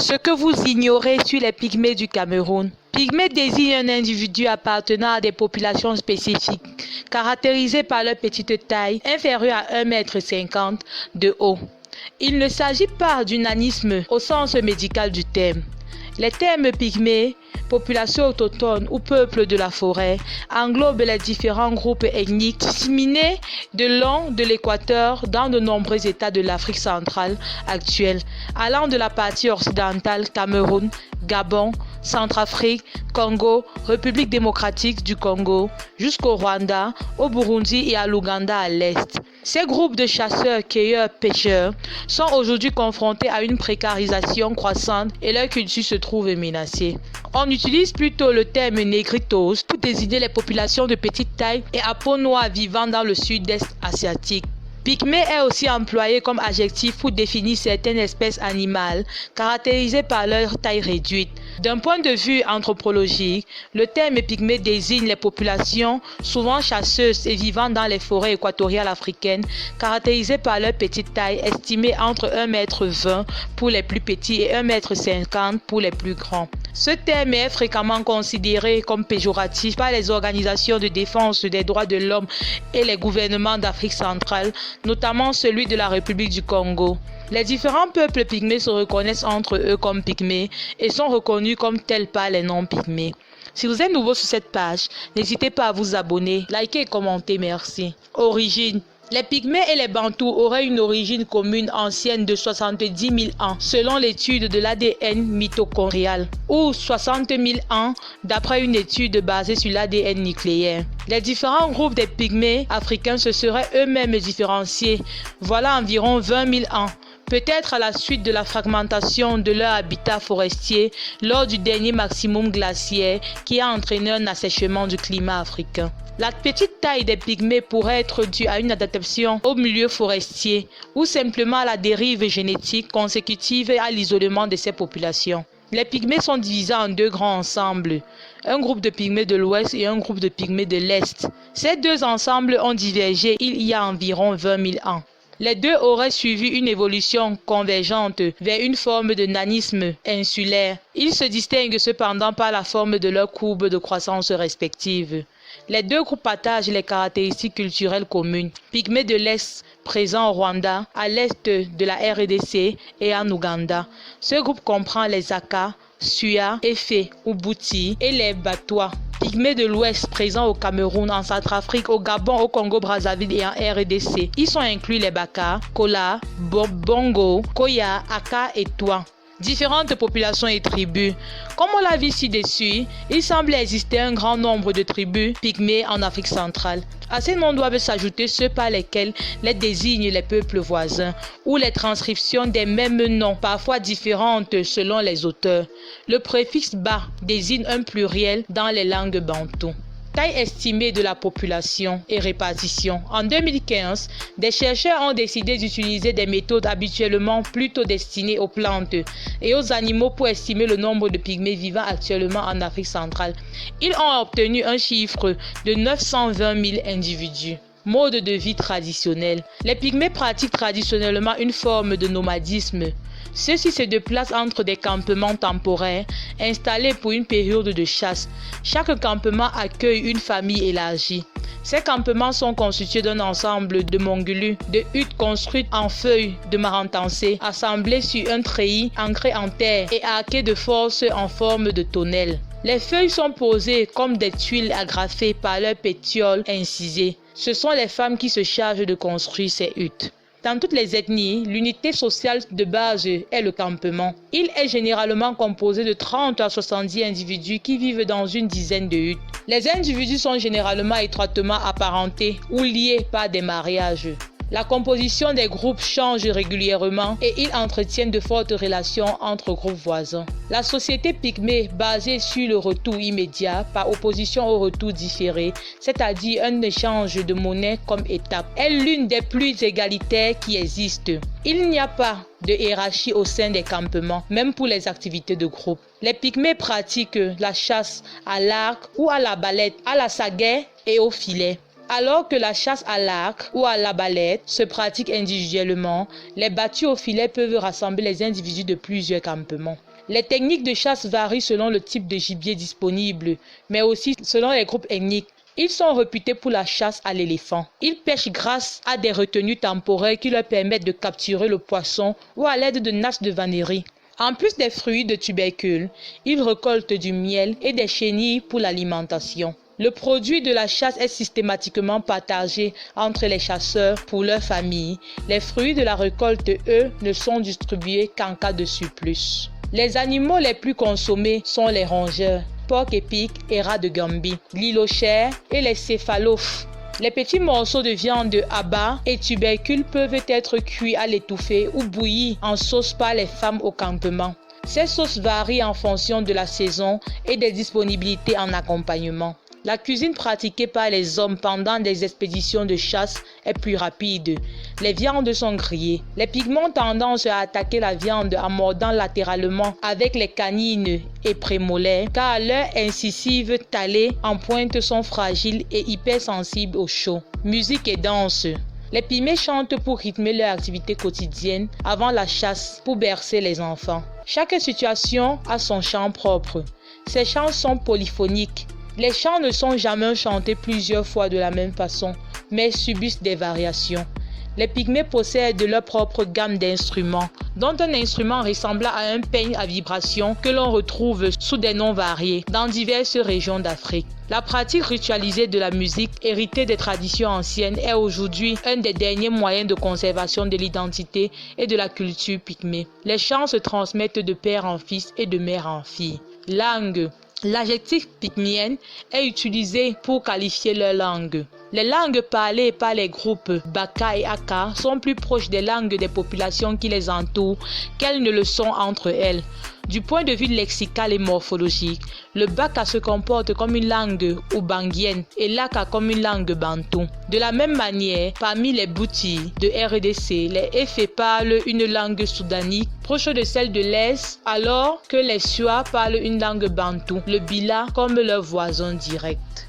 Ce que vous ignorez sur les pygmées du Cameroun. Pygmée désigne un individu appartenant à des populations spécifiques, caractérisées par leur petite taille, inférieure à 1,50 m de haut. Il ne s'agit pas d'un nanisme au sens médical du terme. Les termes pygmées, population autochtone ou peuple de la forêt englobent les différents groupes ethniques disséminés de long de l'équateur dans de nombreux États de l'Afrique centrale actuelle, allant de la partie occidentale Cameroun, Gabon, Centrafrique, Congo, République démocratique du Congo, jusqu'au Rwanda, au Burundi et à l'Ouganda à l'est. Ces groupes de chasseurs, cueilleurs, pêcheurs sont aujourd'hui confrontés à une précarisation croissante et leur culture se trouve menacée. On utilise plutôt le terme négritos pour désigner les populations de petite taille et à peau noire vivant dans le sud-est asiatique. Pygmée est aussi employé comme adjectif pour définir certaines espèces animales caractérisées par leur taille réduite. D'un point de vue anthropologique, le terme pygmée désigne les populations souvent chasseuses et vivant dans les forêts équatoriales africaines caractérisées par leur petite taille estimée entre 1,20 m pour les plus petits et 1,50 m pour les plus grands. Ce terme est fréquemment considéré comme péjoratif par les organisations de défense des droits de l'homme et les gouvernements d'Afrique centrale, notamment celui de la République du Congo. Les différents peuples pygmées se reconnaissent entre eux comme pygmées et sont reconnus comme tels par les non-pygmées. Si vous êtes nouveau sur cette page, n'hésitez pas à vous abonner, liker et commenter, merci. Origine. Les Pygmées et les Bantous auraient une origine commune ancienne de 70 000 ans, selon l'étude de l'ADN mitochondrial, ou 60 000 ans d'après une étude basée sur l'ADN nucléaire. Les différents groupes des Pygmées africains se seraient eux-mêmes différenciés, voilà environ 20 000 ans. Peut-être à la suite de la fragmentation de leur habitat forestier lors du dernier maximum glaciaire qui a entraîné un assèchement du climat africain. La petite taille des pygmées pourrait être due à une adaptation au milieu forestier ou simplement à la dérive génétique consécutive à l'isolement de ces populations. Les pygmées sont divisés en deux grands ensembles, un groupe de pygmées de l'ouest et un groupe de pygmées de l'est. Ces deux ensembles ont divergé il y a environ 20 000 ans. Les deux auraient suivi une évolution convergente vers une forme de nanisme insulaire. Ils se distinguent cependant par la forme de leurs courbes de croissance respectives. Les deux groupes partagent les caractéristiques culturelles communes. Pygmées de l'Est présents au Rwanda, à l'est de la RDC et en Ouganda. Ce groupe comprend les Aka, Suya, Efe, Ubuti et les Batois. Pygmées de l'Ouest présents au Cameroun, en Centrafrique, au Gabon, au Congo-Brazzaville et en RDC. Ils sont inclus les Baka, Kola, Bongo, Koya, Aka et Toa. Différentes populations et tribus. Comme on l'a vu ci-dessus, il semble exister un grand nombre de tribus pygmées en Afrique centrale. À ces noms doivent s'ajouter ceux par lesquels les désignent les peuples voisins ou les transcriptions des mêmes noms, parfois différentes selon les auteurs. Le préfixe ba désigne un pluriel dans les langues bantoues. Taille estimée de la population et répartition. En 2015, des chercheurs ont décidé d'utiliser des méthodes habituellement plutôt destinées aux plantes et aux animaux pour estimer le nombre de pygmées vivant actuellement en Afrique centrale. Ils ont obtenu un chiffre de 920 000 individus. Mode de vie traditionnel. Les pygmées pratiquent traditionnellement une forme de nomadisme. Ceux-ci se déplacent entre des campements temporaires installés pour une période de chasse. Chaque campement accueille une famille élargie. Ces campements sont constitués d'un ensemble de mongolus, de huttes construites en feuilles de marentancées, assemblées sur un treillis ancré en terre et arquées de force en forme de tonnelle. Les feuilles sont posées comme des tuiles agrafées par leurs pétioles incisées. Ce sont les femmes qui se chargent de construire ces huttes. Dans toutes les ethnies, l'unité sociale de base est le campement. Il est généralement composé de 30 à 70 individus qui vivent dans une dizaine de huttes. Les individus sont généralement étroitement apparentés ou liés par des mariages. La composition des groupes change régulièrement et ils entretiennent de fortes relations entre groupes voisins. La société pygmée, basée sur le retour immédiat par opposition au retour différé, c'est-à-dire un échange de monnaie comme étape, est l'une des plus égalitaires qui existent. Il n'y a pas de hiérarchie au sein des campements, même pour les activités de groupe. Les pygmées pratiquent la chasse à l'arc ou à la balette, à la sagaie et au filet. Alors que la chasse à l'arc ou à la balette se pratique individuellement, les battues au filet peuvent rassembler les individus de plusieurs campements. Les techniques de chasse varient selon le type de gibier disponible, mais aussi selon les groupes ethniques. Ils sont réputés pour la chasse à l'éléphant. Ils pêchent grâce à des retenues temporaires qui leur permettent de capturer le poisson ou à l'aide de nasses de vannerie. En plus des fruits de tubercules, ils récoltent du miel et des chenilles pour l'alimentation. Le produit de la chasse est systématiquement partagé entre les chasseurs pour leur famille. Les fruits de la récolte, eux, ne sont distribués qu'en cas de surplus. Les animaux les plus consommés sont les rongeurs, porcs-épics et rats de Gambie, l'îlochère et les céphalophes. Les petits morceaux de viande à bas et tubercules peuvent être cuits à l'étouffée ou bouillis en sauce par les femmes au campement. Ces sauces varient en fonction de la saison et des disponibilités en accompagnement. La cuisine pratiquée par les hommes pendant des expéditions de chasse est plus rapide. Les viandes sont grillées. Les pygmées ont tendance à attaquer la viande en mordant latéralement avec les canines et prémolaires car leurs incisives talées en pointe sont fragiles et hypersensibles au chaud. Musique et danse. Les pygmées chantent pour rythmer leur activité quotidienne avant la chasse pour bercer les enfants. Chaque situation a son chant propre. Ces chants sont polyphoniques. Les chants ne sont jamais chantés plusieurs fois de la même façon, mais subissent des variations. Les pygmées possèdent leur propre gamme d'instruments, dont un instrument ressemblant à un peigne à vibration que l'on retrouve sous des noms variés dans diverses régions d'Afrique. La pratique ritualisée de la musique, héritée des traditions anciennes, est aujourd'hui un des derniers moyens de conservation de l'identité et de la culture pygmée. Les chants se transmettent de père en fils et de mère en fille. Langue. L'adjectif pygméenne est utilisé pour qualifier leur langue. Les langues parlées par les groupes Baka et Aka sont plus proches des langues des populations qui les entourent qu'elles ne le sont entre elles. Du point de vue lexical et morphologique, le Baka se comporte comme une langue oubanguienne et l'Aka comme une langue bantou. De la même manière, parmi les Boutis de RDC, les Effé parlent une langue soudanique proche de celle de l'Est, alors que les Sua parlent une langue bantou, le Bila comme leur voisin direct.